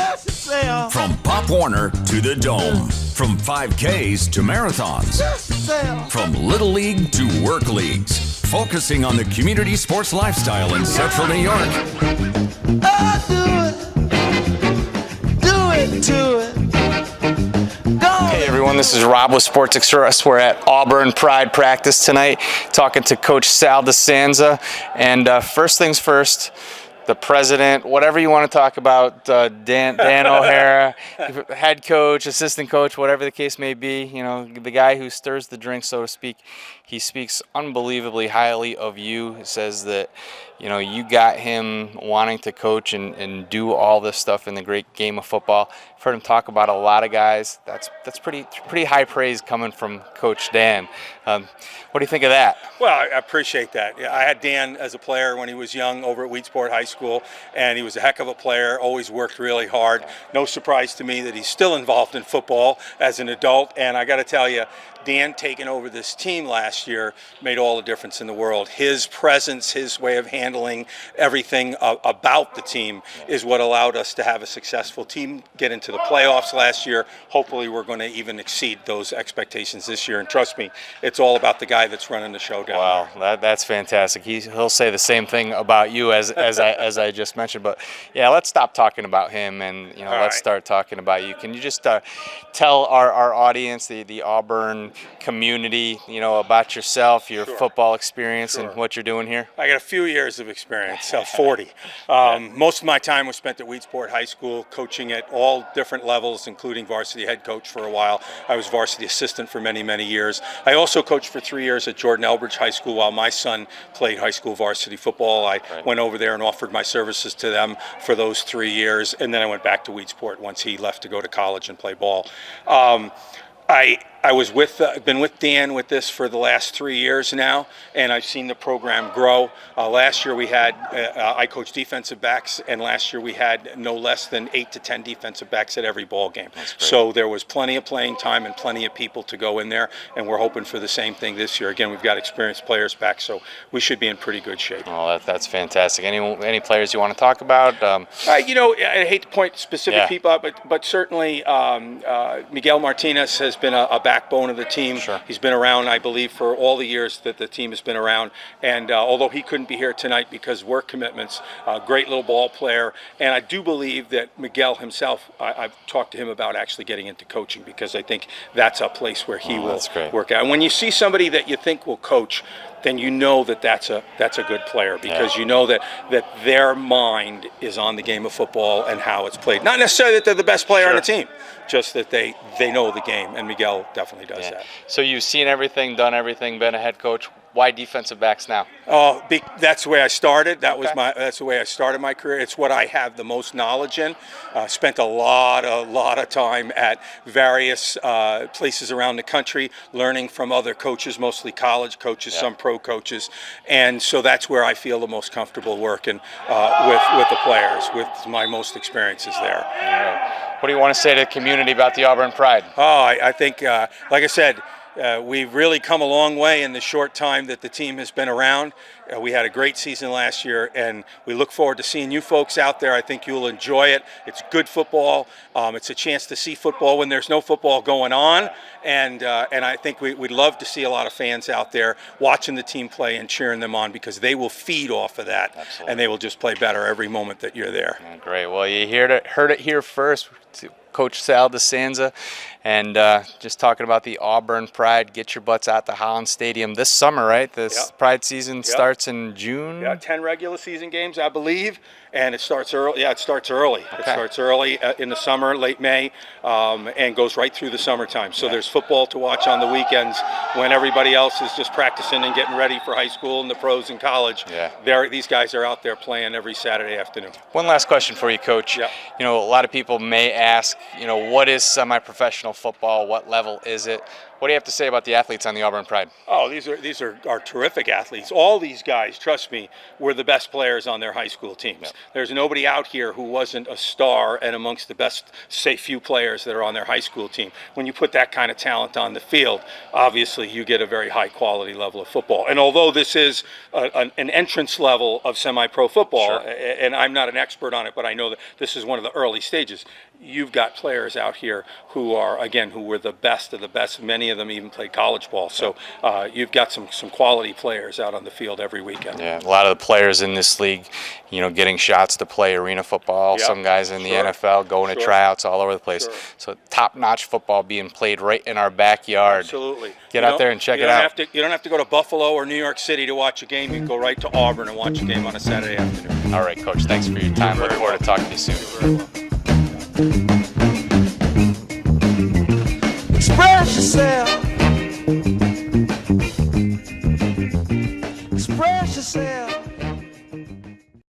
From Pop Warner to the Dome. From 5Ks to marathons. From Little League to work leagues. Focusing on the community sports lifestyle in Central New York. Hey everyone, this is Rob with SportsXpress. We're at Auburn Pride practice tonight, talking to Coach Sal Disanza. And first things first, the president, whatever you want to talk about, Dan O'Hara, head coach, assistant coach, whatever the case may be, you know, the guy who stirs the drink, so to speak. He speaks unbelievably highly of you. He says that, you know, you got him wanting to coach and do all this stuff in the great game of football. I've heard him talk about a lot of guys. That's pretty high praise coming from Coach Dan. What do you think of that? Well, I appreciate that. I had Dan as a player when he was young over at Wheatsport High School, and he was a heck of a player, always worked really hard. No surprise to me that he's still involved in football as an adult, and I got to tell you, Dan taking over this team last year made all the difference in the world. His presence, his way of handling everything about the team is what allowed us to have a successful team, get into the playoffs last year. Hopefully we're going to even exceed those expectations this year. And trust me, it's all about the guy that's running the show down there. Wow, that's fantastic. He'll say the same thing about you as I just mentioned. But yeah, let's stop talking about him and let's start talking about you. Can you just tell our audience, the Auburn community, about yourself, your football experience, and what you're doing here? I got a few years of experience, 40. Most of my time was spent at Wheatsport High School, coaching at all different levels, including varsity head coach for a while. I was varsity assistant for many, many years. I also coached for 3 years at Jordan Elbridge High School while my son played high school varsity football. I went over there and offered my services to them for those 3 years, and then I went back to Wheatsport once he left to go to college and play ball. I was been with Dan with this for the last 3 years now, and I've seen the program grow. Last year we had, I coached defensive backs, and last year we had no less than 8 to 10 defensive backs at every ball game. So there was plenty of playing time and plenty of people to go in there, and we're hoping for the same thing this year. Again, we've got experienced players back, so we should be in pretty good shape. Oh, that's fantastic. Any players you want to talk about? I hate to point specific people out, but certainly Miguel Martinez has been a backbone of the team. He's been around, I believe, for all the years that the team has been around. And although he couldn't be here tonight because of work commitments, great little ball player. And I do believe that Miguel himself, I've talked to him about actually getting into coaching, because I think that's a place where he will work out. And when you see somebody that you think will coach, then you know that that's a good player, because you know that their mind is on the game of football and how it's played. Not necessarily that they're the best player on the team, just that they know the game, and Miguel definitely does that. So you've seen everything, done everything, been a head coach. Why defensive backs now? Oh, that's the way I started. That's the way I started my career. It's what I have the most knowledge in. Spent a lot of time at various places around the country, learning from other coaches, mostly college coaches, some pro coaches, and so that's where I feel the most comfortable working with the players, with my most experiences there. All right. What do you want to say to the community about the Auburn Pride? Oh, I think, like I said, we've really come a long way in the short time that the team has been around. We had a great season last year, and we look forward to seeing you folks out there. I think you'll enjoy it. It's good football. It's a chance to see football when there's no football going on, and I think we'd love to see a lot of fans out there watching the team play and cheering them on, because they will feed off of that. Absolutely. And they will just play better every moment that you're there. Great. Well, you heard it here first. Coach Sal Disanza, and just talking about the Auburn Pride. Get your butts out to Holland Stadium this summer, right? This Pride season starts in June. 10 regular season games, I believe, and it starts early. Yeah, it starts early. It starts early in the summer, late May, and goes right through the summertime. So there's football to watch on the weekends when everybody else is just practicing and getting ready for high school and the pros in college. These guys are out there playing every Saturday afternoon. One last question for you, Coach. A lot of people may ask, what is semi-professional football? What level is it? What do you have to say about the athletes on the Auburn Pride? Oh, these are terrific athletes. All these guys, trust me, were the best players on their high school teams. Yep. There's nobody out here who wasn't a star and amongst the best, say, few players that are on their high school team. When you put that kind of talent on the field, obviously you get a very high quality level of football. And although this is an entrance level of semi-pro football, sure, and I'm not an expert on it, but I know that this is one of the early stages, you've got players out here who are, again, who were the best of the best. Many of them even played college ball. So you've got some quality players out on the field every weekend. Yeah, a lot of the players in this league, you know, getting shots to play arena football. Yep. Some guys in the NFL going to tryouts all over the place. Sure. So top-notch football being played right in our backyard. Absolutely. Get out there and check it out. You don't have to go to Buffalo or New York City to watch a game. You can go right to Auburn and watch a game on a Saturday afternoon. All right, Coach. Thanks for your time. Look forward to talking to you soon. You're very welcome.